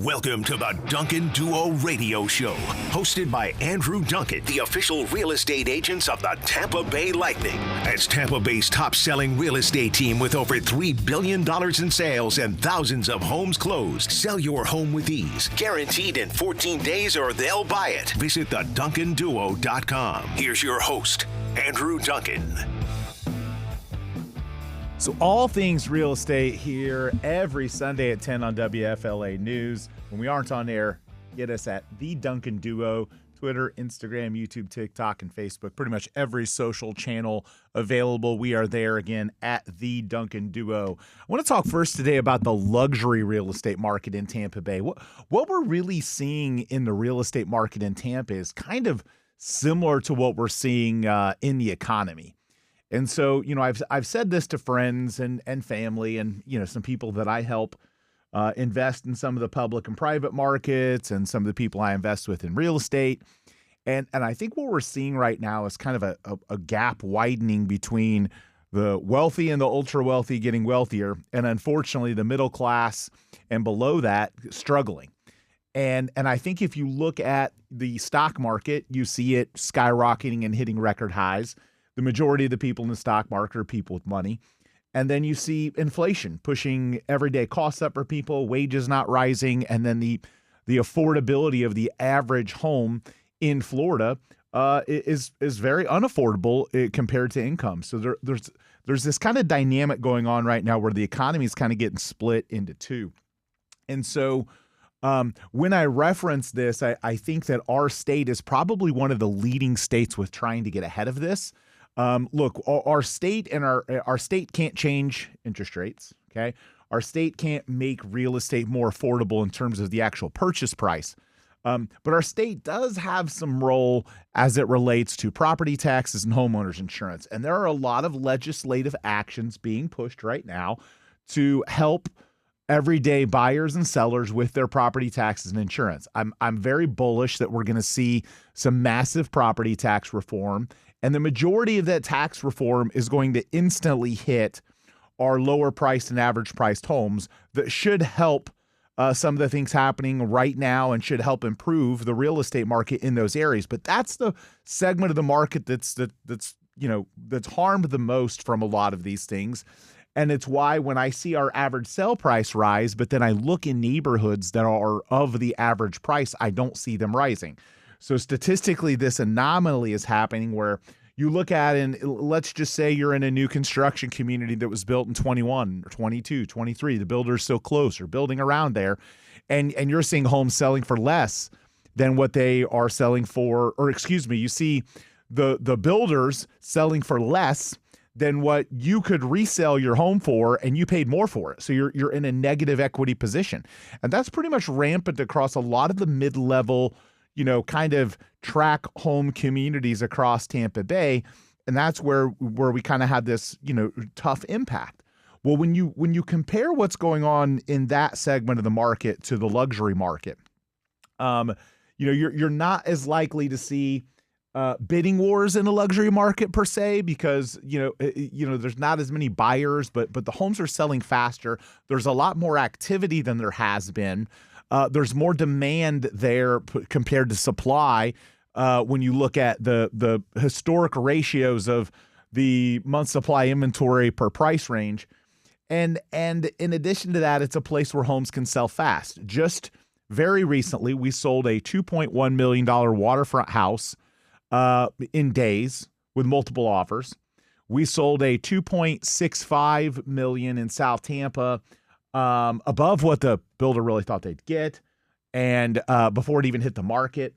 Welcome to the Duncan Duo Radio Show, hosted by Andrew Duncan, the official real estate agents of the Tampa Bay Lightning. As Tampa Bay's top-selling real estate team with over $3 billion in sales and thousands of homes closed. Sell your home with ease, guaranteed in 14 days or they'll buy it. Visit theduncanduo.com. Here's your host, Andrew Duncan. So all things real estate here every Sunday at 10 on WFLA News. When we aren't on air, get us at The Duncan Duo, Twitter, Instagram, YouTube, TikTok, and Facebook. Pretty much every social channel available. We are there again at The Duncan Duo. I want to talk first today about the luxury real estate market in Tampa Bay. What we're really seeing in the real estate market in Tampa is kind of similar to what we're seeing in the economy. And so, I've said this to friends and family and, some people that I help invest in some of the public and private markets and some of the people I invest with in real estate. And I think what we're seeing right now is kind of a gap widening between the wealthy and the ultra wealthy getting wealthier. And unfortunately, the middle class and below that struggling. And I think if you look at the stock market, you see it skyrocketing and hitting record highs. The majority of the people in the stock market are people with money. And then you see inflation pushing everyday costs up for people, wages not rising, and then the affordability of the average home in Florida is very unaffordable compared to income. So there's this kind of dynamic going on right now where the economy is kind of getting split into two. And so when I reference this, I think that our state is probably one of the leading states with trying to get ahead of this. Look, our state and our state can't change interest rates. Okay. Our state can't make real estate more affordable in terms of the actual purchase price. But our state does have some role as it relates to property taxes and homeowners insurance. And there are a lot of legislative actions being pushed right now to help everyday buyers and sellers with their property taxes and insurance. I'm very bullish that we're going to see some massive property tax reform. And the majority of that tax reform is going to instantly hit our lower priced and average priced homes that should help some of the things happening right now and should help improve the real estate market in those areas. But that's the segment of the market that's harmed the most from a lot of these things. And it's why when I see our average sale price rise, but then I look in neighborhoods that are of the average price, I don't see them rising. So statistically, this anomaly is happening where you look at, and let's just say you're in a new construction community that was built in 21 or 22, 23. The builder's so close or building around there, and you're seeing homes selling for less than what they are selling for, or excuse me, you see the builders selling for less than what you could resell your home for, and you paid more for it. So you're in a negative equity position. And that's pretty much rampant across a lot of the mid-level kind of track home communities across Tampa Bay. And that's where we kind of had this, tough impact. Well, when you compare what's going on in that segment of the market to the luxury market, you're not as likely to see bidding wars in the luxury market per se, because, there's not as many buyers, but the homes are selling faster. There's a lot more activity than there has been. There's more demand there compared to supply when you look at the historic ratios of the month supply inventory per price range. And in addition to that, it's a place where homes can sell fast. Just very recently, we sold a $2.1 million waterfront house in days with multiple offers. We sold a $2.65 million in South Tampa, above what the builder really thought they'd get, and before it even hit the market.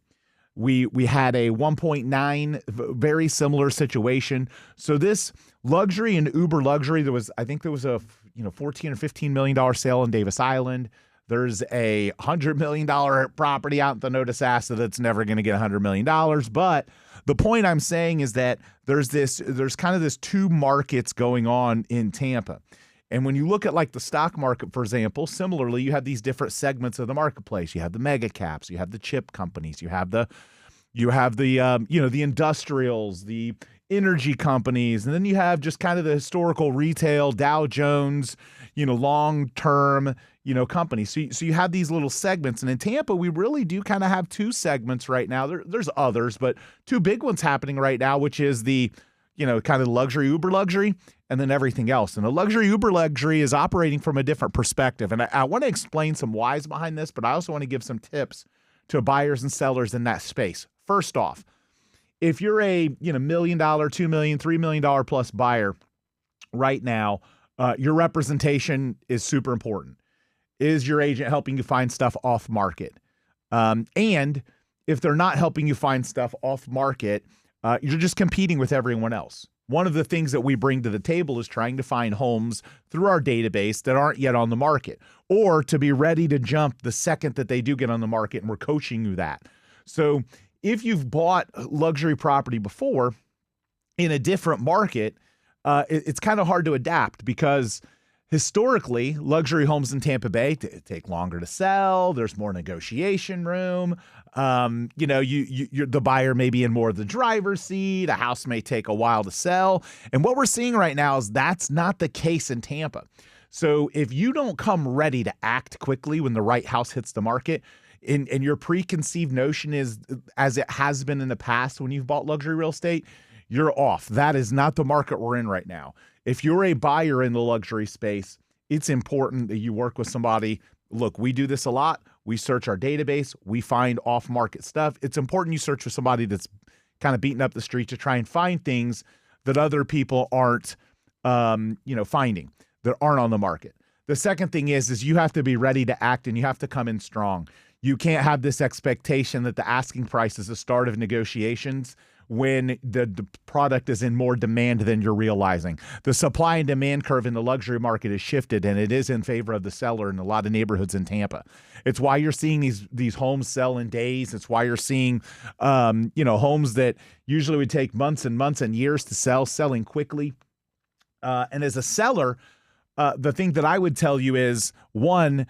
We had a 1.9, very similar situation. So this luxury and uber luxury, there was a $14 or $15 million sale in Davis Island. There's a $100 million property out in the Notice Asa that's never going to get $100 million. But the point I'm saying is that there's kind of this two markets going on in Tampa. And when you look at like the stock market, for example, similarly, you have these different segments of the marketplace. You have the mega caps, you have the chip companies, you have the the industrials, the energy companies, and then you have just kind of the historical retail, Dow Jones, long-term, companies. So you have these little segments. And in Tampa, we really do kind of have two segments right now. There's others, but two big ones happening right now, which is the, kind of luxury, uber luxury, and then everything else. And the luxury, uber luxury is operating from a different perspective. And I want to explain some whys behind this, but I also want to give some tips to buyers and sellers in that space. First off, if you're a $1 million, $2 million, $3 million plus buyer right now, your representation is super important. Is your agent helping you find stuff off market? And if they're not helping you find stuff off market, you're just competing with everyone else. One of the things that we bring to the table is trying to find homes through our database that aren't yet on the market, or to be ready to jump the second that they do get on the market, and we're coaching you that. So if you've bought luxury property before in a different market, it's kind of hard to adapt because historically, luxury homes in Tampa Bay take longer to sell. There's more negotiation room. You're the buyer may be in more of the driver's seat. A house may take a while to sell. And what we're seeing right now is that's not the case in Tampa. So if you don't come ready to act quickly when the right house hits the market, and your preconceived notion is, as it has been in the past when you've bought luxury real estate, you're off. That is not the market we're in right now. If you're a buyer in the luxury space, it's important that you work with somebody. Look, we do this a lot. We search our database. We find off-market stuff. It's important you search for somebody that's kind of beating up the street to try and find things that other people aren't, finding, that aren't on the market. The second thing is you have to be ready to act, and you have to come in strong. You can't have this expectation that the asking price is the start of negotiations when the product is in more demand than you're realizing. The supply and demand curve in the luxury market has shifted, and it is in favor of the seller in a lot of neighborhoods in Tampa. It's why you're seeing these homes sell in days. It's why you're seeing homes that usually would take months and months and years to sell, selling quickly. And as a seller, the thing that I would tell you is, one,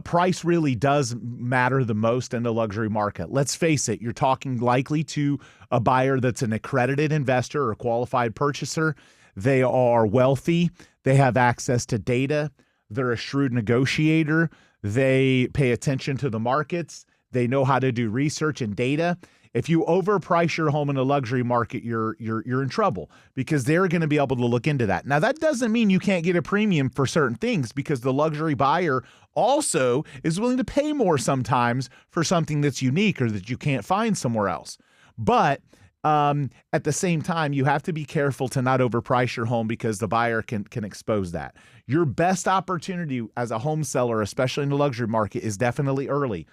price really does matter the most in the luxury market. Let's face it, you're talking likely to a buyer that's an accredited investor or qualified purchaser. They are wealthy. They have access to data. They're a shrewd negotiator. They pay attention to the markets. They know how to do research and data. If you overprice your home in a luxury market, you're in trouble, because they're going to be able to look into that. Now, that doesn't mean you can't get a premium for certain things, because the luxury buyer also is willing to pay more sometimes for something that's unique or that you can't find somewhere else. But at the same time, you have to be careful to not overprice your home, because the buyer can expose that. Your best opportunity as a home seller, especially in the luxury market, is definitely early.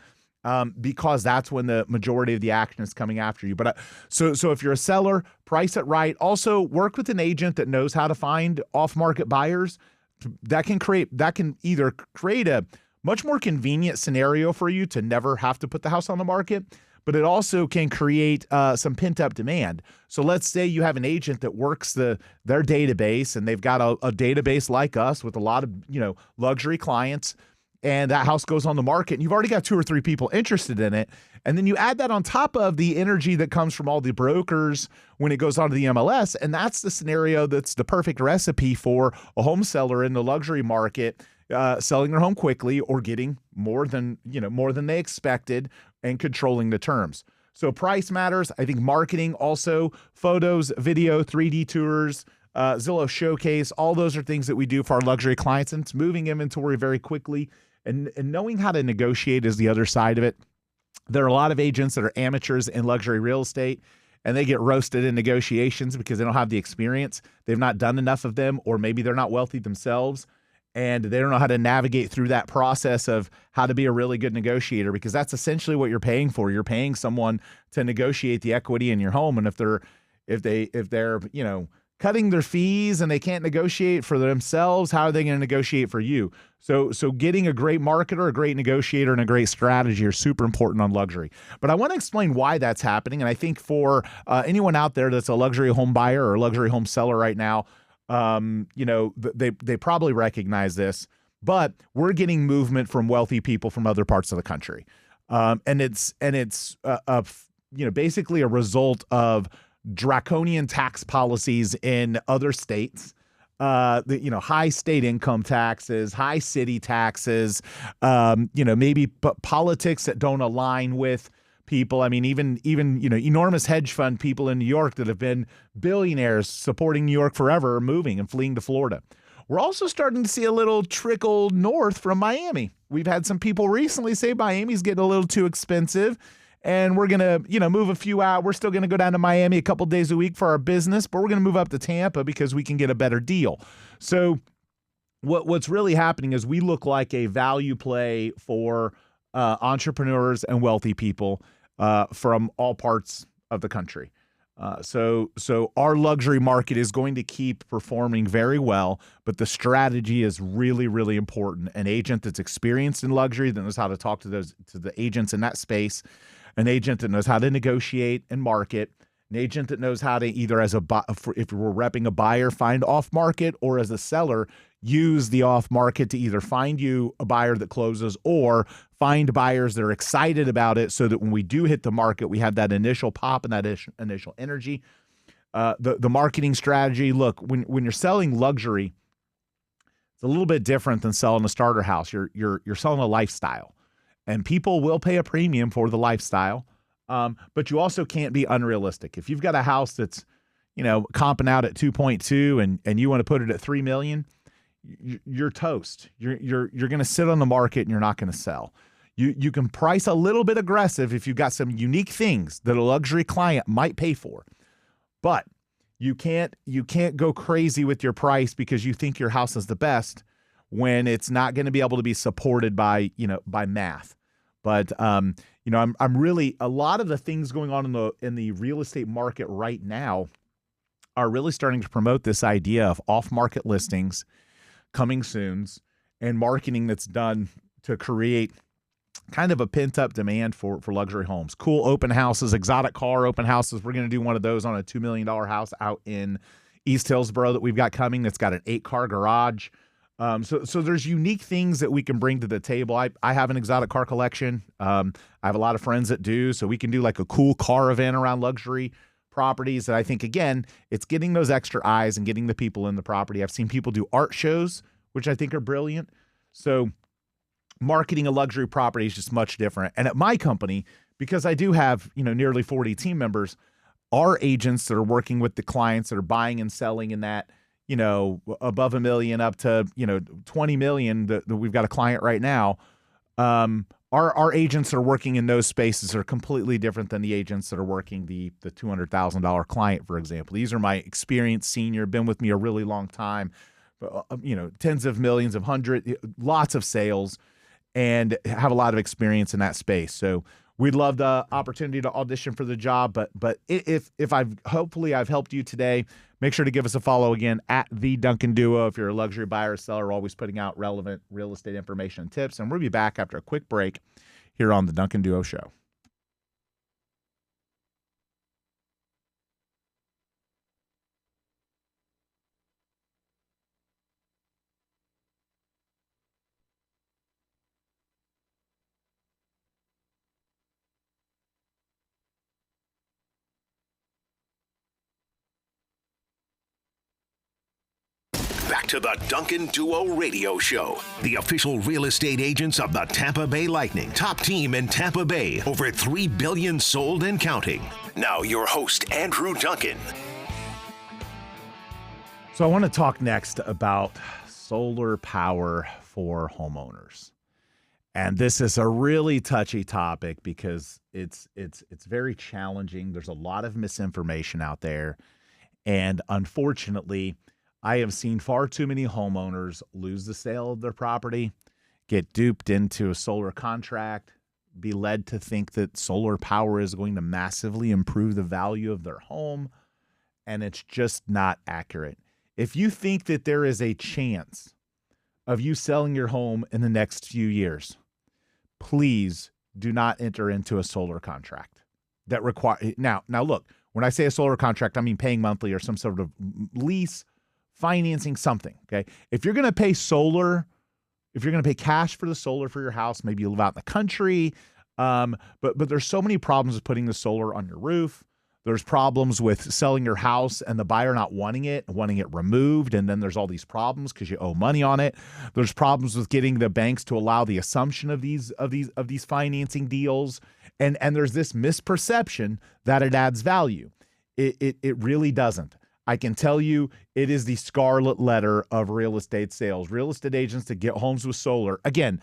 Because that's when the majority of the action is coming after you. But so if you're a seller, price it right. Also, work with an agent that knows how to find off-market buyers. That can either create a much more convenient scenario for you to never have to put the house on the market, but it also can create some pent-up demand. So let's say you have an agent that works their database, and they've got a database like us with a lot of luxury clients. And that house goes on the market, and you've already got 2 or 3 people interested in it. And then you add that on top of the energy that comes from all the brokers when it goes onto the MLS. And that's the scenario that's the perfect recipe for a home seller in the luxury market, selling their home quickly or getting more than they expected and controlling the terms. So price matters. I think marketing also, photos, video, 3D tours, Zillow Showcase, all those are things that we do for our luxury clients, and it's moving inventory very quickly. And knowing how to negotiate is the other side of it. There are a lot of agents that are amateurs in luxury real estate, and they get roasted in negotiations because they don't have the experience. They've not done enough of them, or maybe they're not wealthy themselves, and they don't know how to navigate through that process of how to be a really good negotiator, because that's essentially what you're paying for. You're paying someone to negotiate the equity in your home, and if they're cutting their fees and they can't negotiate for themselves, how are they going to negotiate for you? So getting a great marketer, a great negotiator, and a great strategy are super important on luxury. But I want to explain why that's happening. And I think for anyone out there that's a luxury home buyer or a luxury home seller right now, they probably recognize this, but we're getting movement from wealthy people from other parts of the country. And it's basically a result of draconian tax policies in other states. High state income taxes, high city taxes, maybe politics that don't align with people. I mean, even enormous hedge fund people in New York that have been billionaires supporting New York forever are moving and fleeing to Florida. We're also starting to see a little trickle north from Miami. We've had some people recently say Miami's getting a little too expensive, and we're going to, move a few out. We're still going to go down to Miami a couple days a week for our business, but we're going to move up to Tampa because we can get a better deal. So what's really happening is we look like a value play for entrepreneurs and wealthy people from all parts of the country. So our luxury market is going to keep performing very well, but the strategy is really, really important. An agent that's experienced in luxury, that knows how to talk to the agents in that space, an agent that knows how to negotiate and market, an agent that knows how to either if we're repping a buyer, find off market, or as a seller, use the off market to either find you a buyer that closes or find buyers that are excited about it so that when we do hit the market, we have that initial pop and that initial energy. The marketing strategy, look, when you're selling luxury, it's a little bit different than selling a starter house. You're selling a lifestyle, and people will pay a premium for the lifestyle. But you also can't be unrealistic. If you've got a house that's, comping out at 2.2 and you want to put it at 3 million, you're toast. You're going to sit on the market and you're not going to sell. You can price a little bit aggressive if you've got some unique things that a luxury client might pay for, but you can't go crazy with your price because you think your house is the best when it's not going to be able to be supported by math. But I'm really, a lot of the things going on in the real estate market right now are really starting to promote this idea of off-market listings, coming soons, and marketing that's done to create kind of a pent-up demand for luxury homes. Cool open houses, exotic car open houses. We're going to do one of those on a $2 million house out in East Hillsboro that we've got coming that's got an 8-car garage. So there's unique things that we can bring to the table. I have an exotic car collection. I have a lot of friends that do, so we can do like a cool car event around luxury properties. And I think, again, it's getting those extra eyes and getting the people in the property. I've seen people do art shows, which I think are brilliant. So marketing a luxury property is just much different. And at my company, because I do have, nearly 40 team members, our agents that are working with the clients that are buying and selling in that, above $1 million up to, 20 million that we've got a client right now. Our agents that are working in those spaces are completely different than the agents that are working the $200,000 client, for example. These are my experienced senior, been with me a really long time, tens of millions of lots of sales, and have a lot of experience in that space. So we'd love the opportunity to audition for the job, but if hopefully I've helped you today, make sure to give us a follow again at the Duncan Duo. If you're a luxury buyer or seller, always putting out relevant real estate information and tips. And we'll be back after a quick break here on the Duncan Duo Show. Back to the Duncan Duo Radio Show, the official real estate agents of the Tampa Bay Lightning. Top team in Tampa Bay, over 3 billion sold and counting. Now your host, Andrew Duncan. So I want to talk next about solar power for homeowners. And this is a really touchy topic because it's very challenging. There's a lot of misinformation out there. And unfortunately, I have seen far too many homeowners lose the sale of their property, get duped into a solar contract, be led to think that solar power is going to massively improve the value of their home, and it's just not accurate. If you think that there is a chance of you selling your home in the next few years, please do not enter into a solar contract. Now look, when I say a solar contract, I mean paying monthly or some sort of lease, financing, something, okay? If you're going to pay solar, if you're going to pay cash for the solar for your house, maybe you live out in the country, but there's so many problems with putting the solar on your roof. There's problems with selling your house and the buyer not wanting it removed, and then there's all these problems because you owe money on it. There's problems with getting the banks to allow the assumption of these financing deals, and there's this misperception that it adds value. It really doesn't. I can tell you it is the scarlet letter of real estate sales. Real estate agents that get homes with solar, again,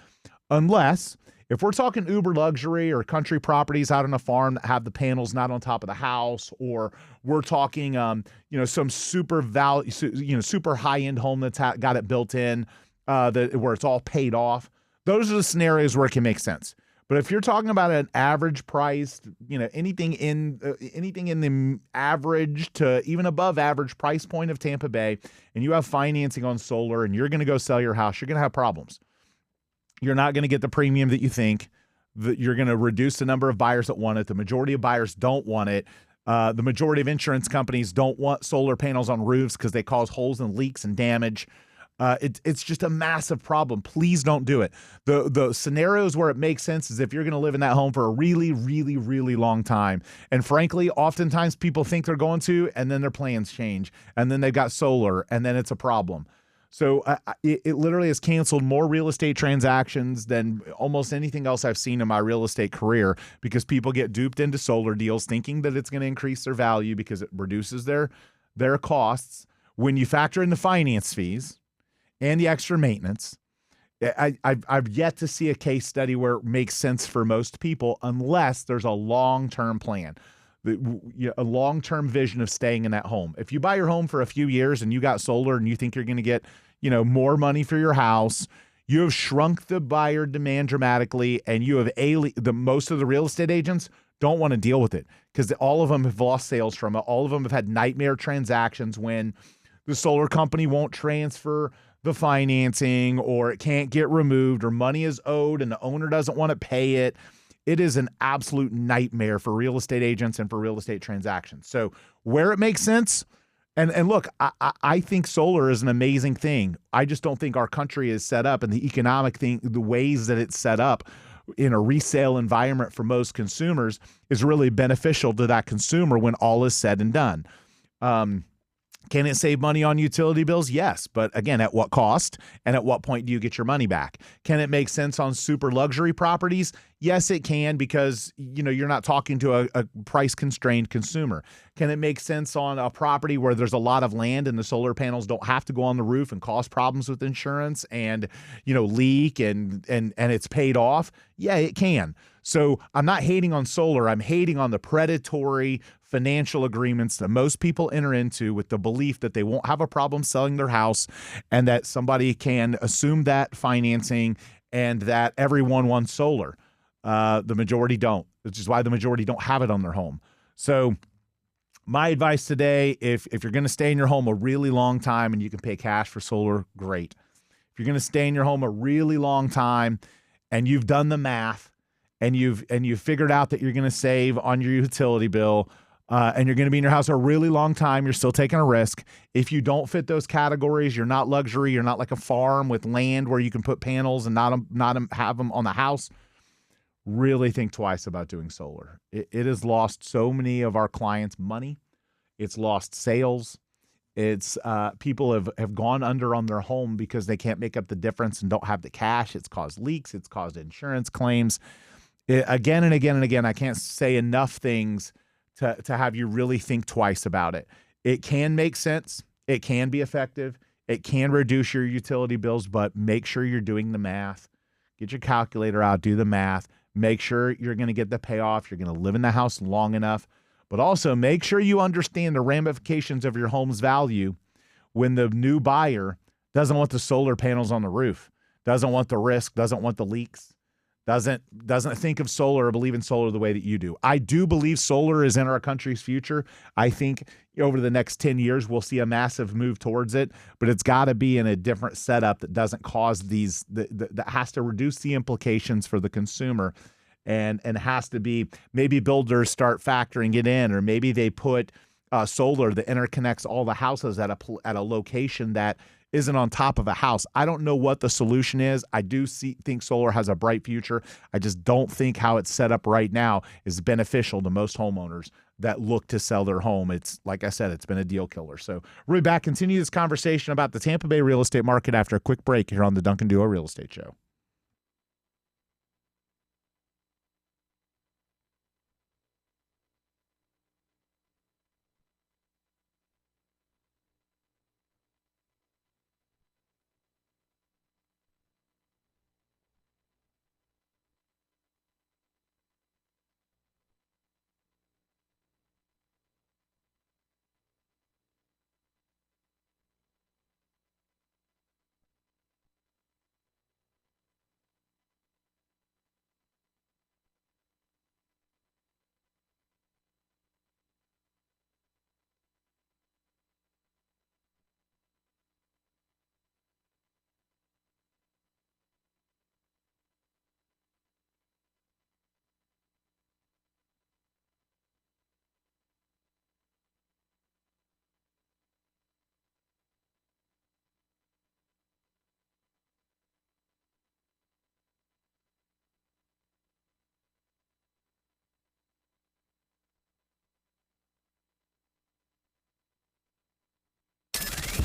unless if we're talking uber luxury or country properties out on a farm that have the panels not on top of the house, or we're talking, some super super high end home that's got it built in, where it's all paid off. Those are the scenarios where it can make sense. But if you're talking about an average price, anything in the average to even above average price point of Tampa Bay, and you have financing on solar, and you're going to go sell your house, you're going to have problems. You're not going to get the premium that you think. You're going to reduce the number of buyers that want it. The majority of buyers don't want it. The majority of insurance companies don't want solar panels on roofs because they cause holes and leaks and damage. It's just a massive problem. Please don't do it. The scenarios where it makes sense is if you're going to live in that home for a really, really, really long time. And frankly, oftentimes people think they're going to, and then their plans change, and then they've got solar, and then it's a problem. So it literally has canceled more real estate transactions than almost anything else I've seen in my real estate career, because people get duped into solar deals thinking that it's going to increase their value because it reduces their costs. When you factor in the finance fees and the extra maintenance, I've yet to see a case study where it makes sense for most people unless there's a long-term plan, a long-term vision of staying in that home. If you buy your home for a few years and you got solar and you think you're going to get, more money for your house, you have shrunk the buyer demand dramatically, and you have most of the real estate agents don't want to deal with it because all of them have lost sales from it. All of them have had nightmare transactions when the solar company won't transfer the financing, or it can't get removed, or money is owed and the owner doesn't want to pay it. It is an absolute nightmare for real estate agents and for real estate transactions. So where it makes sense, and look, I think solar is an amazing thing. I just don't think our country is set up, and the economic thing, the ways that it's set up in a resale environment for most consumers is really beneficial to that consumer when all is said and done. Can it save money on utility bills? Yes. But again, at what cost? And at what point do you get your money back? Can it make sense on super luxury properties? Yes, it can, because you're not talking to a price-constrained consumer. Can it make sense on a property where there's a lot of land and the solar panels don't have to go on the roof and cause problems with insurance and leak and it's paid off? Yeah, it can. So I'm not hating on solar. I'm hating on the predatory financial agreements that most people enter into with the belief that they won't have a problem selling their house and that somebody can assume that financing and that everyone wants solar. The majority don't, which is why the majority don't have it on their home. So my advice today, if you're going to stay in your home a really long time and you can pay cash for solar, great. If you're going to stay in your home a really long time and you've done the math and you've figured out that you're going to save on your utility bill, and you're going to be in your house a really long time, you're still taking a risk. If you don't fit those categories, you're not luxury, you're not like a farm with land where you can put panels and not have them on the house, really think twice about doing solar. It has lost so many of our clients money. It's lost sales. It's people have gone under on their home because they can't make up the difference and don't have the cash. It's caused leaks. It's caused insurance claims. Again and again and again, I can't say enough things to have you really think twice about it. It can make sense. It can be effective. It can reduce your utility bills, but make sure you're doing the math. Get your calculator out, do the math. Make sure you're going to get the payoff. You're going to live in the house long enough, but also make sure you understand the ramifications of your home's value when the new buyer doesn't want the solar panels on the roof, doesn't want the risk, doesn't want the leaks, doesn't think of solar or believe in solar the way that you do. I do believe solar is in our country's future. I think over the next 10 years, we'll see a massive move towards it, but it's got to be in a different setup that doesn't cause that has to reduce the implications for the consumer and has to be, maybe builders start factoring it in, or maybe they put solar that interconnects all the houses at a location that isn't on top of a house. I don't know what the solution is. I do think solar has a bright future. I just don't think how it's set up right now is beneficial to most homeowners that look to sell their home. It's, like I said, it's been a deal killer. So we'll be back, continue this conversation about the Tampa Bay real estate market after a quick break here on the Duncan Duo Real Estate Show.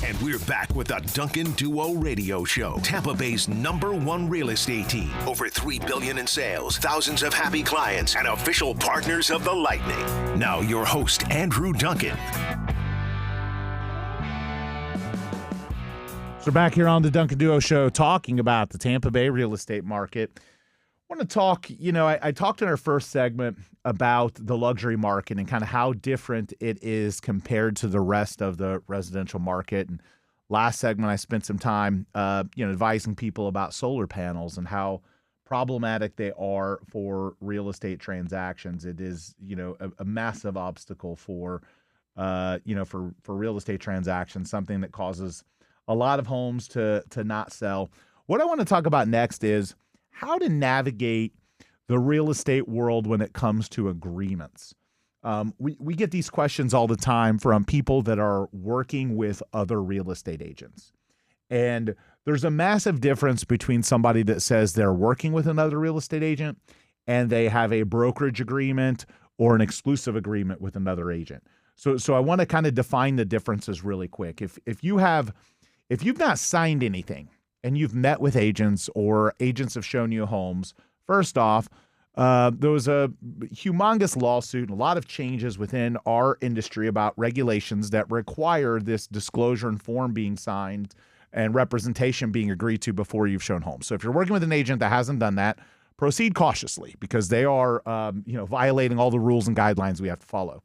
And we're back with the Duncan Duo Radio Show. Tampa Bay's #1 real estate team. Over $3 billion in sales, thousands of happy clients, and official partners of the Lightning. Now your host, Andrew Duncan. So back here on the Duncan Duo Show talking about the Tampa Bay real estate market. I want to talk, I talked in our first segment about the luxury market and kind of how different it is compared to the rest of the residential market. And last segment, I spent some time, advising people about solar panels and how problematic they are for real estate transactions. It is, a massive obstacle for real estate transactions, something that causes a lot of homes to not sell. What I want to talk about next is how to navigate the real estate world when it comes to agreements. We get these questions all the time from people that are working with other real estate agents. And there's a massive difference between somebody that says they're working with another real estate agent and they have a brokerage agreement or an exclusive agreement with another agent. So I want to kind of define the differences really quick. If you've not signed anything, and you've met with agents or agents have shown you homes, first off, there was a humongous lawsuit and a lot of changes within our industry about regulations that require this disclosure and form being signed and representation being agreed to before you've shown homes. So if you're working with an agent that hasn't done that, proceed cautiously because they are violating all the rules and guidelines we have to follow.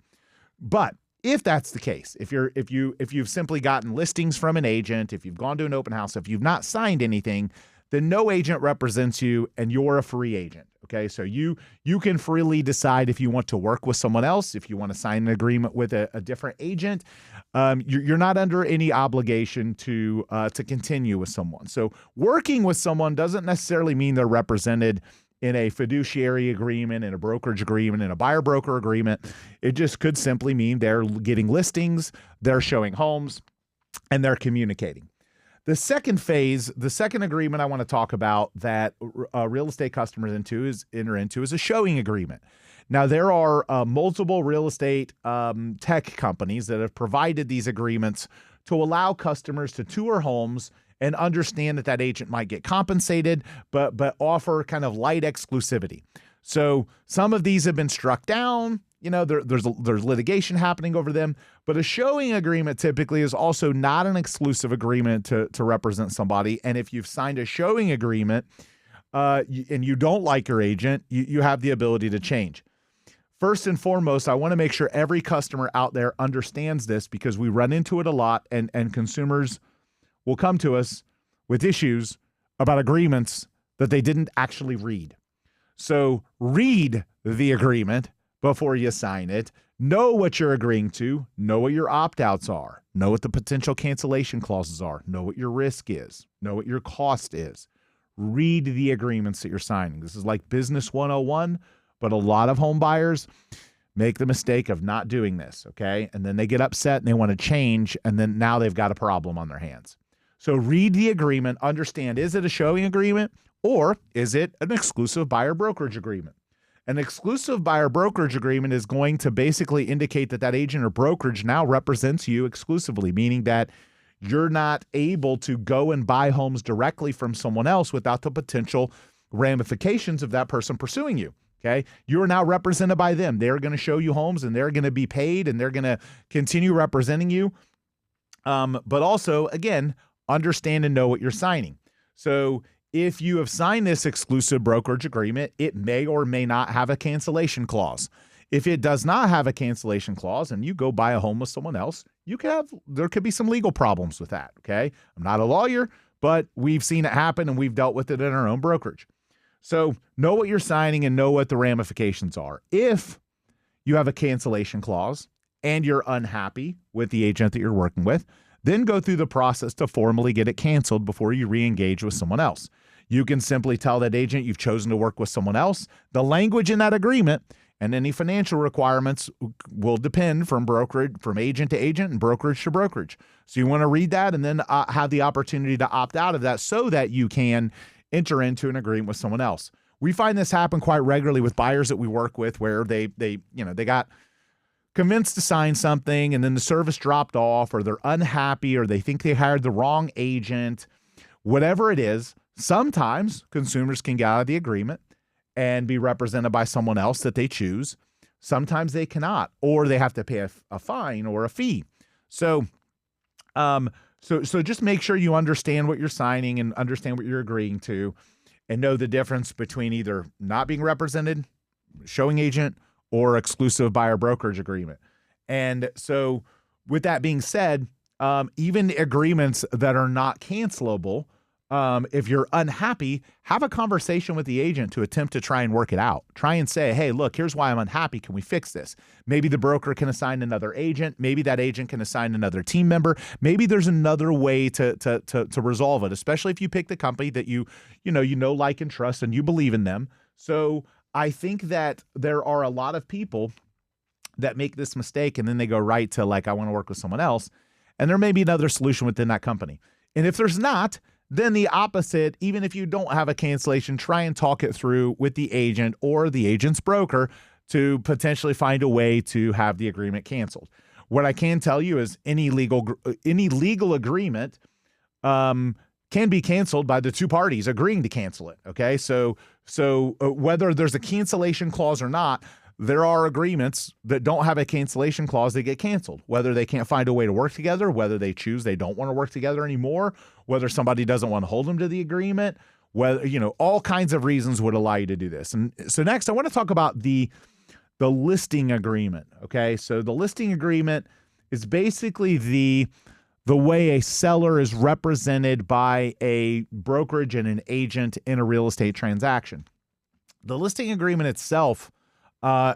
But if that's the case, if you've simply gotten listings from an agent, if you've gone to an open house, if you've not signed anything, then no agent represents you and you're a free agent. Okay, so you can freely decide if you want to work with someone else, if you want to sign an agreement with a different agent. You're not under any obligation to continue with someone. So working with someone doesn't necessarily mean they're represented in a fiduciary agreement, in a brokerage agreement, in a buyer-broker agreement. It just could simply mean they're getting listings, they're showing homes, and they're communicating. The second phase, the second agreement I want to talk about that real estate customers enter into is a showing agreement. Now, there are multiple real estate tech companies that have provided these agreements to allow customers to tour homes and understand that agent might get compensated, but offer kind of light exclusivity. So some of these have been struck down. There's litigation happening over them, but a showing agreement typically is also not an exclusive agreement to represent somebody. And if you've signed a showing agreement and you don't like your agent, you have the ability to change. First and foremost, I want to make sure every customer out there understands this because we run into it a lot and consumers will come to us with issues about agreements that they didn't actually read. So read the agreement before you sign it. Know what you're agreeing to. Know what your opt-outs are. Know what the potential cancellation clauses are. Know what your risk is. Know what your cost is. Read the agreements that you're signing. This is like business 101, but a lot of home buyers make the mistake of not doing this, okay? And then they get upset and they want to change, and then now they've got a problem on their hands. So read the agreement, understand, is it a showing agreement or is it an exclusive buyer brokerage agreement? An exclusive buyer brokerage agreement is going to basically indicate that that agent or brokerage now represents you exclusively, meaning that you're not able to go and buy homes directly from someone else without the potential ramifications of that person pursuing you. Okay. You are now represented by them. They're going to show you homes and they're going to be paid and they're going to continue representing you. But also, again, understand and know what you're signing. So if you have signed this exclusive brokerage agreement, it may or may not have a cancellation clause. If it does not have a cancellation clause and you go buy a home with someone else, there could be some legal problems with that. Okay. I'm not a lawyer, but we've seen it happen and we've dealt with it in our own brokerage. So know what you're signing and know what the ramifications are. If you have a cancellation clause and you're unhappy with the agent that you're working with, then go through the process to formally get it canceled before you re-engage with someone else. You can simply tell that agent you've chosen to work with someone else. The language in that agreement and any financial requirements will depend from agent to agent and brokerage to brokerage. So you want to read that and then have the opportunity to opt out of that so that you can enter into an agreement with someone else. We find this happen quite regularly with buyers that we work with where they got convinced to sign something and then the service dropped off, or they're unhappy, or they think they hired the wrong agent. Whatever it is, sometimes consumers can get out of the agreement and be represented by someone else that they choose. Sometimes they cannot, or they have to pay a fine or a fee. So just make sure you understand what you're signing and understand what you're agreeing to and know the difference between either not being represented, showing agent, or exclusive buyer brokerage agreement. And so with that being said, even agreements that are not cancelable, if you're unhappy, have a conversation with the agent to attempt to try and work it out. Try and say, hey, look, here's why I'm unhappy. Can we fix this? Maybe the broker can assign another agent. Maybe that agent can assign another team member. Maybe there's another way to resolve it, especially if you pick the company that you know, like, and trust, and you believe in them. So I think that there are a lot of people that make this mistake and then they go right to I want to work with someone else. And there may be another solution within that company. And if there's not, then the opposite, even if you don't have a cancellation, try and talk it through with the agent or the agent's broker to potentially find a way to have the agreement canceled. What I can tell you is any legal agreement can be canceled by the two parties agreeing to cancel it. Okay. So whether there's a cancellation clause or not, there are agreements that don't have a cancellation clause that get canceled, whether they can't find a way to work together, whether they choose they don't want to work together anymore, whether somebody doesn't want to hold them to the agreement, whether, all kinds of reasons would allow you to do this. And so next I want to talk about the listing agreement. Okay. So the listing agreement is basically the way a seller is represented by a brokerage and an agent in a real estate transaction. The listing agreement itself,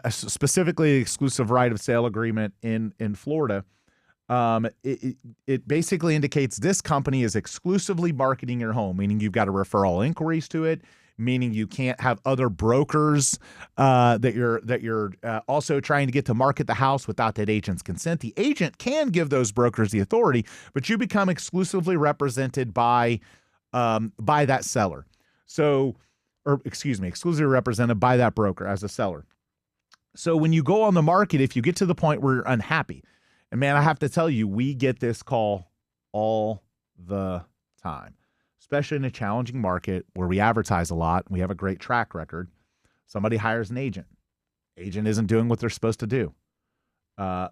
specifically the exclusive right of sale agreement in Florida, it basically indicates this company is exclusively marketing your home, meaning you've got to refer all inquiries to it, meaning you can't have other brokers that you're also trying to get to market the house without that agent's consent. The agent can give those brokers the authority, but you become exclusively represented by that seller. Exclusively represented by that broker as a seller. So when you go on the market, if you get to the point where you're unhappy, and man, I have to tell you, we get this call all the time, especially in a challenging market where we advertise a lot. We have a great track record. Somebody hires an agent. Agent isn't doing what they're supposed to do.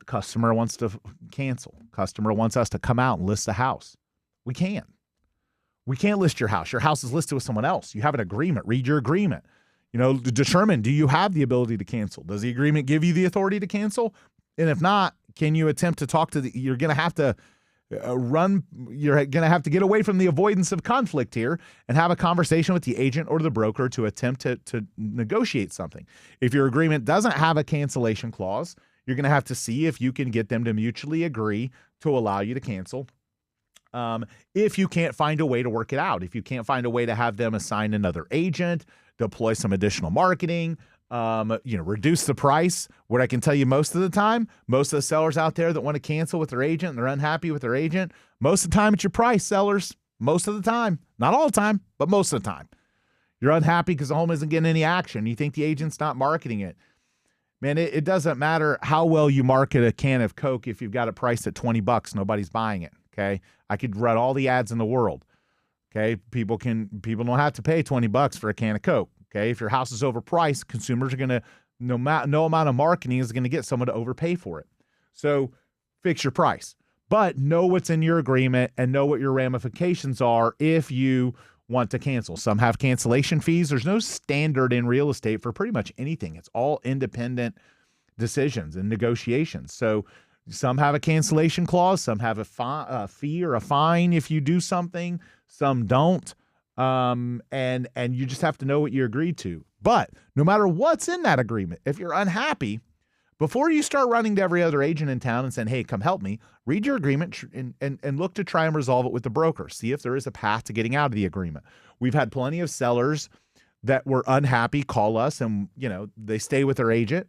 Customer wants to cancel. Customer wants us to come out and list the house. We can't. We can't list your house. Your house is listed with someone else. You have an agreement. Read your agreement. Determine, do you have the ability to cancel? Does the agreement give you the authority to cancel? And if not, can you attempt to talk to you're going to have to you're going to have to get away from the avoidance of conflict here and have a conversation with the agent or the broker to attempt to negotiate something. If your agreement doesn't have a cancellation clause, you're going to have to see if you can get them to mutually agree to allow you to cancel. If you can't find a way to work it out, if you can't find a way to have them assign another agent, deploy some additional marketing, reduce the price. What I can tell you most of the time, most of the sellers out there that want to cancel with their agent and they're unhappy with their agent, most of the time it's your price, sellers. most of the time. Not all the time, but most of the time. You're unhappy because the home isn't getting any action. You think the agent's not marketing it. Man, it doesn't matter how well you market a can of Coke if you've got it priced at $20, nobody's buying it, okay? I could run all the ads in the world, okay? People don't have to pay $20 for a can of Coke, okay? If your house is overpriced, consumers are going to, no amount of marketing is going to get someone to overpay for it. So fix your price. But know what's in your agreement and know what your ramifications are if you want to cancel. Some have cancellation fees. There's no standard in real estate for pretty much anything. It's all independent decisions and negotiations. So some have a cancellation clause. Some have a fee or a fine if you do something. Some don't. And you just have to know what you agreed to. But no matter what's in that agreement, if you're unhappy, before you start running to every other agent in town and saying, hey, come help me, read your agreement and look to try and resolve it with the broker. See if there is a path to getting out of the agreement. We've had plenty of sellers that were unhappy call us and, they stay with their agent.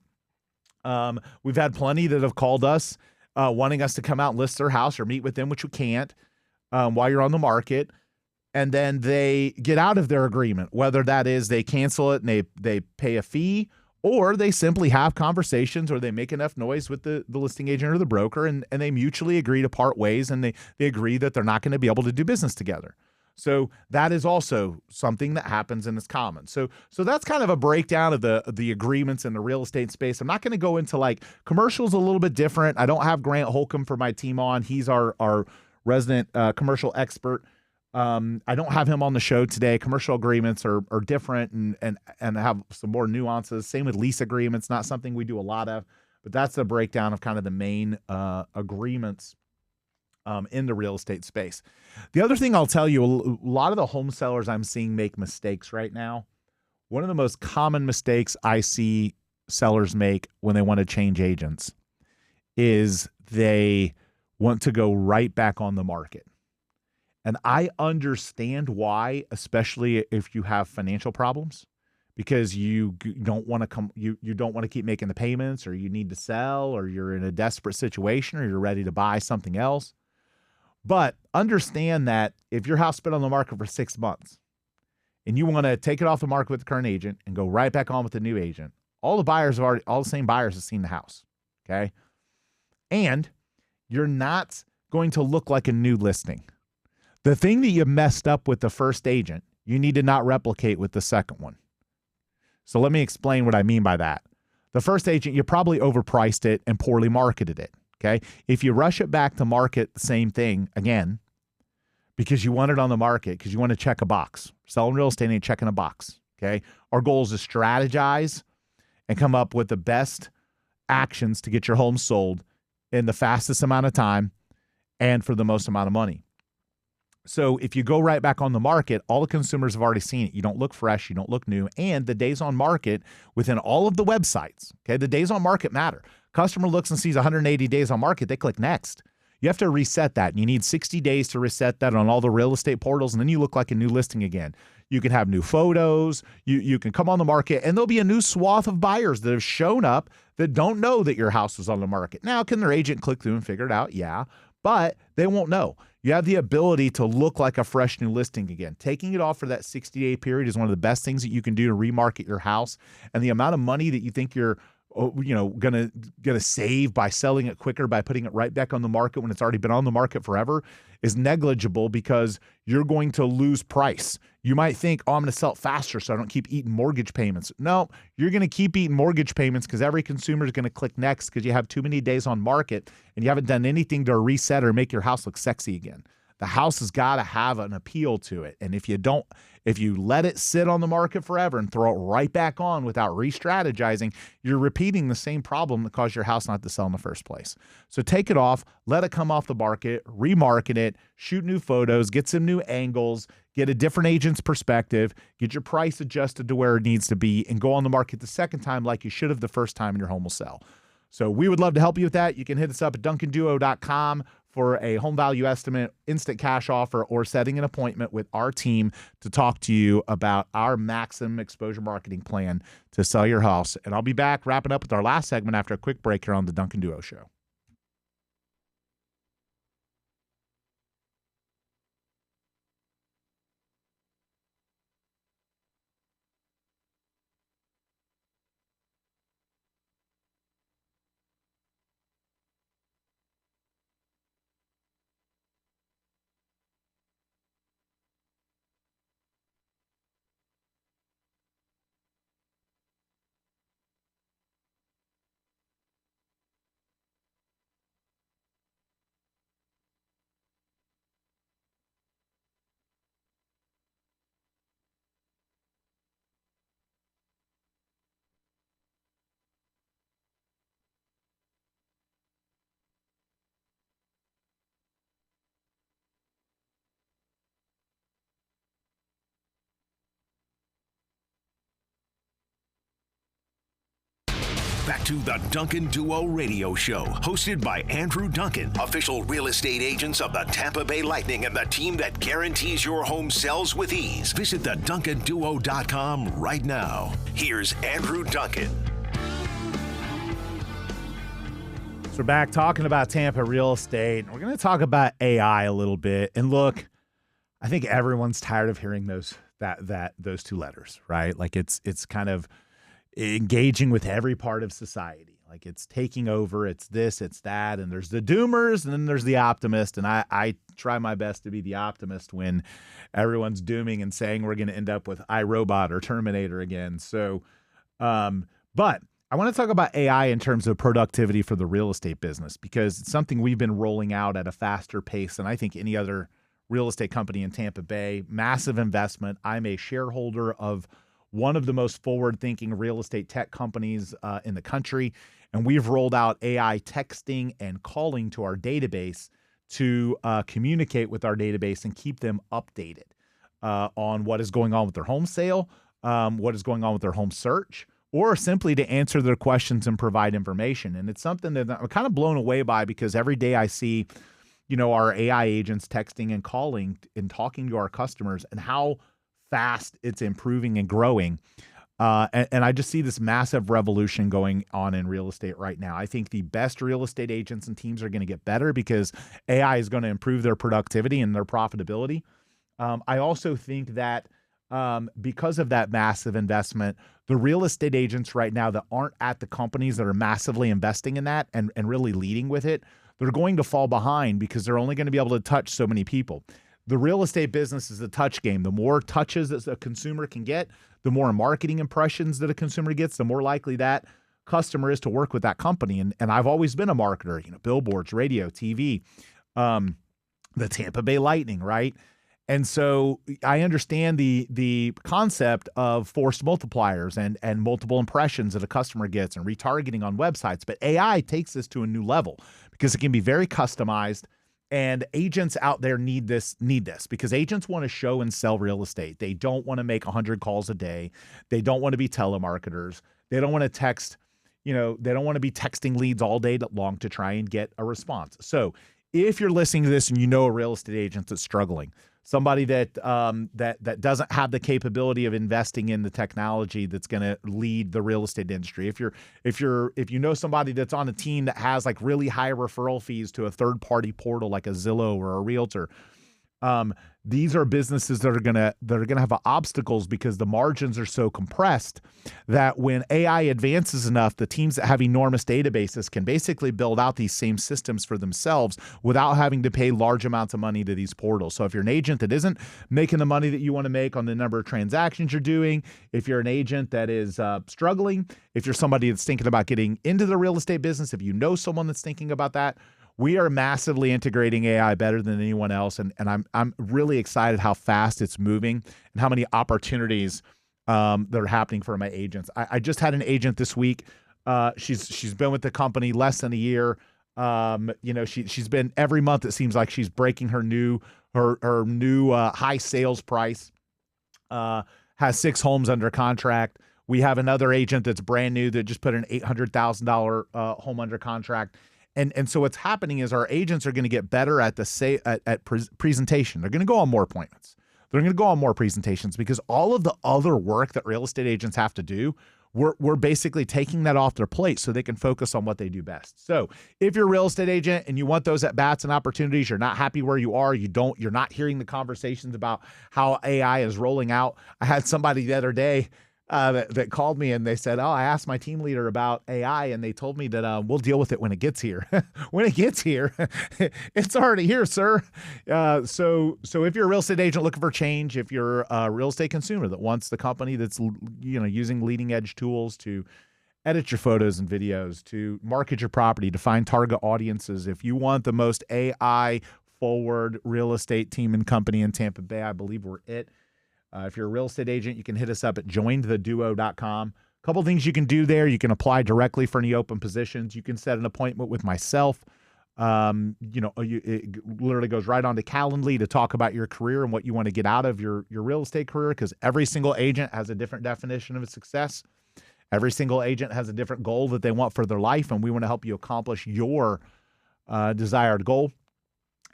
We've had plenty that have called us wanting us to come out and list their house or meet with them, which you can't while you're on the market. And then they get out of their agreement, whether that is they cancel it and they pay a fee, or they simply have conversations or they make enough noise with the listing agent or the broker and they mutually agree to part ways and they agree that they're not going to be able to do business together. So that is also something that happens and is common. So that's kind of a breakdown of the agreements in the real estate space. I'm not going to go into commercials a little bit different. I don't have Grant Holcomb for my team on. He's our resident commercial expert. I don't have him on the show today. Commercial agreements are different and have some more nuances. Same with lease agreements, not something we do a lot of, but that's a breakdown of kind of the main agreements in the real estate space. The other thing I'll tell you, a lot of the home sellers I'm seeing make mistakes right now. One of the most common mistakes I see sellers make when they want to change agents is they want to go right back on the market. And I understand why, especially if you have financial problems, because you don't want to you don't want to keep making the payments, or you need to sell, or you're in a desperate situation, or you're ready to buy something else. But understand that if your house has been on the market for 6 months and you want to take it off the market with the current agent and go right back on with the new agent, all the same buyers have seen the house. Okay. And you're not going to look like a new listing. The thing that you messed up with the first agent, you need to not replicate with the second one. So let me explain what I mean by that. The first agent, you probably overpriced it and poorly marketed it, okay? If you rush it back to market the same thing again, because you want it on the market, because you want to check a box. Selling real estate ain't checking a box, okay? Our goal is to strategize and come up with the best actions to get your home sold in the fastest amount of time and for the most amount of money. So if you go right back on the market, all the consumers have already seen it. You don't look fresh, you don't look new, and the days on market within all of the websites, okay, the days on market matter. Customer looks and sees 180 days on market, they click next. You have to reset that, and you need 60 days to reset that on all the real estate portals, and then you look like a new listing again. You can have new photos, you can come on the market, and there'll be a new swath of buyers that have shown up that don't know that your house is on the market. Now, can their agent click through and figure it out? Yeah, but they won't know. You have the ability to look like a fresh new listing again. Taking it off for that 60-day period is one of the best things that you can do to remarket your house. And the amount of money that you think you're gonna save by selling it quicker, by putting it right back on the market when it's already been on the market forever, is negligible because you're going to lose price. You might think, oh, I'm going to sell it faster so I don't keep eating mortgage payments. No, you're going to keep eating mortgage payments because every consumer is going to click next because you have too many days on market and you haven't done anything to reset or make your house look sexy again. The house has got to have an appeal to it. And if you let it sit on the market forever and throw it right back on without re-strategizing, you're repeating the same problem that caused your house not to sell in the first place. So take it off, let it come off the market, remarket it, shoot new photos, get some new angles, get a different agent's perspective, get your price adjusted to where it needs to be, and go on the market the second time like you should have the first time, and your home will sell. So we would love to help you with that. You can hit us up at duncanduo.com for a home value estimate, instant cash offer, or setting an appointment with our team to talk to you about our maximum exposure marketing plan to sell your house. And I'll be back wrapping up with our last segment after a quick break here on the Duncan Duo Show. back to the Duncan Duo Radio Show, hosted by Andrew Duncan, official real estate agents of the Tampa Bay Lightning and the team that guarantees your home sells with ease. Visit theduncanduo.com right now. Here's Andrew Duncan. So we're back talking about Tampa real estate. We're going to talk about AI a little bit. And look, I think everyone's tired of hearing those two letters, right? Like it's kind of engaging with every part of society. Like it's taking over, it's this, it's that, and there's the doomers and then there's the optimist. And I try my best to be the optimist when everyone's dooming and saying we're going to end up with iRobot or Terminator again. So, but I want to talk about AI in terms of productivity for the real estate business, because it's something we've been rolling out at a faster pace than I think any other real estate company in Tampa Bay. Massive investment. I'm a shareholder of one of the most forward-thinking real estate tech companies in the country, and we've rolled out AI texting and calling to our database to communicate with our database and keep them updated on what is going on with their home sale, what is going on with their home search, or simply to answer their questions and provide information. And it's something that I'm kind of blown away by, because every day I see, our AI agents texting and calling and talking to our customers and how fast it's improving and growing. And I just see this massive revolution going on in real estate right now. I think the best real estate agents and teams are going to get better because AI is going to improve their productivity and their profitability. I also think that because of that massive investment, the real estate agents right now that aren't at the companies that are massively investing in that and really leading with it, they're going to fall behind because they're only going to be able to touch so many people. The real estate business is a touch game. The more touches that a consumer can get, the more marketing impressions that a consumer gets, the more likely that customer is to work with that company. And I've always been a marketer, billboards, radio, TV, the Tampa Bay Lightning, right? And so I understand the concept of forced multipliers and multiple impressions that a customer gets and retargeting on websites. But AI takes this to a new level because it can be very customized, and agents out there need this because agents want to show and sell real estate. They don't want to make 100 calls a day. They don't want to be telemarketers. They don't want to text, they don't want to be texting leads all day long to try and get a response. So if you're listening to this and you know a real estate agent that's struggling, somebody that doesn't have the capability of investing in the technology that's going to lead the real estate industry. If you know somebody that's on a team that has like really high referral fees to a third party portal like a Zillow or a Realtor, these are businesses that are gonna have obstacles because the margins are so compressed that when AI advances enough, the teams that have enormous databases can basically build out these same systems for themselves without having to pay large amounts of money to these portals. So if you're an agent that isn't making the money that you want to make on the number of transactions you're doing, if you're an agent that is struggling, if you're somebody that's thinking about getting into the real estate business, if you know someone that's thinking about that, we are massively integrating AI better than anyone else, and I'm really excited how fast it's moving and how many opportunities that are happening for my agents. I just had an agent this week. She's been with the company less than a year. She's been every month. It seems like she's breaking her new high sales price. Has 6 homes under contract. We have another agent that's brand new that just put an $800,000 home under contract. And so what's happening is our agents are going to get better at presentation. They're going to go on more appointments. They're going to go on more presentations because all of the other work that real estate agents have to do, we're basically taking that off their plate so they can focus on what they do best. So if you're a real estate agent and you want those at bats and opportunities, you're not happy where you are, you're not hearing the conversations about how AI is rolling out. I had somebody the other day that called me and they said, I asked my team leader about AI and they told me that we'll deal with it when it gets here. When it gets here, it's already here, sir. So if you're a real estate agent looking for change, if you're a real estate consumer that wants the company that's using leading edge tools to edit your photos and videos, to market your property, to find target audiences, if you want the most AI forward real estate team and company in Tampa Bay, I believe we're it. If you're a real estate agent, you can hit us up at jointheduo.com. A couple things you can do there. You can apply directly for any open positions. You can set an appointment with myself. It literally goes right on to Calendly to talk about your career and what you want to get out of your real estate career, because every single agent has a different definition of success. Every single agent has a different goal that they want for their life, and we want to help you accomplish your desired goal.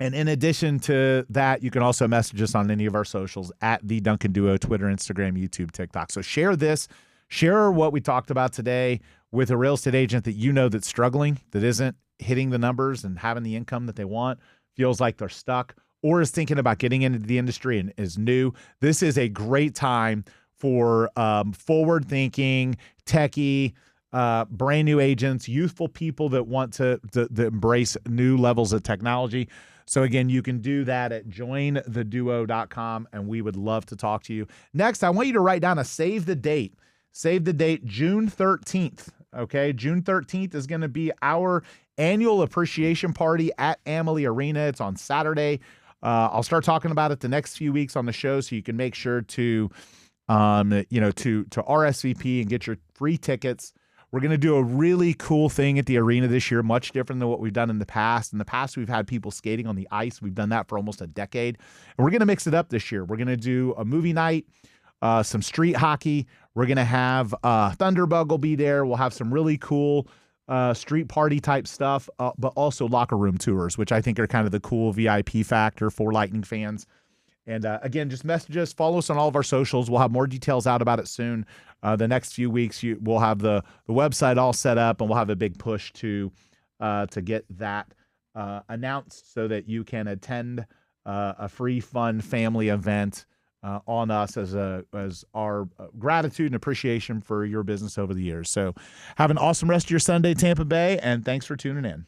And in addition to that, you can also message us on any of our socials at The Duncan Duo, Twitter, Instagram, YouTube, TikTok. So share this. Share what we talked about today with a real estate agent that you know that's struggling, that isn't hitting the numbers and having the income that they want, feels like they're stuck, or is thinking about getting into the industry and is new. This is a great time for forward-thinking, techie, brand new agents, youthful people that want to embrace new levels of technology. So again, you can do that at jointheduo.com, and we would love to talk to you. Next, I want you to write down a save the date. Save the date, June 13th. Okay, June 13th is going to be our annual appreciation party at Amalie Arena. It's on Saturday. I'll start talking about it the next few weeks on the show, so you can make sure to RSVP and get your free tickets. We're going to do a really cool thing at the arena this year, much different than what we've done in the past. In the past, we've had people skating on the ice. We've done that for almost a decade. And we're going to mix it up this year. We're going to do a movie night, some street hockey. We're going to have Thunderbug will be there. We'll have some really cool street party type stuff, but also locker room tours, which I think are kind of the cool VIP factor for Lightning fans. And again, just message us, follow us on all of our socials. We'll have more details out about it soon. The next few weeks, we'll have the website all set up, and we'll have a big push to get that announced so that you can attend a free, fun family event on us as our gratitude and appreciation for your business over the years. So have an awesome rest of your Sunday, Tampa Bay, and thanks for tuning in.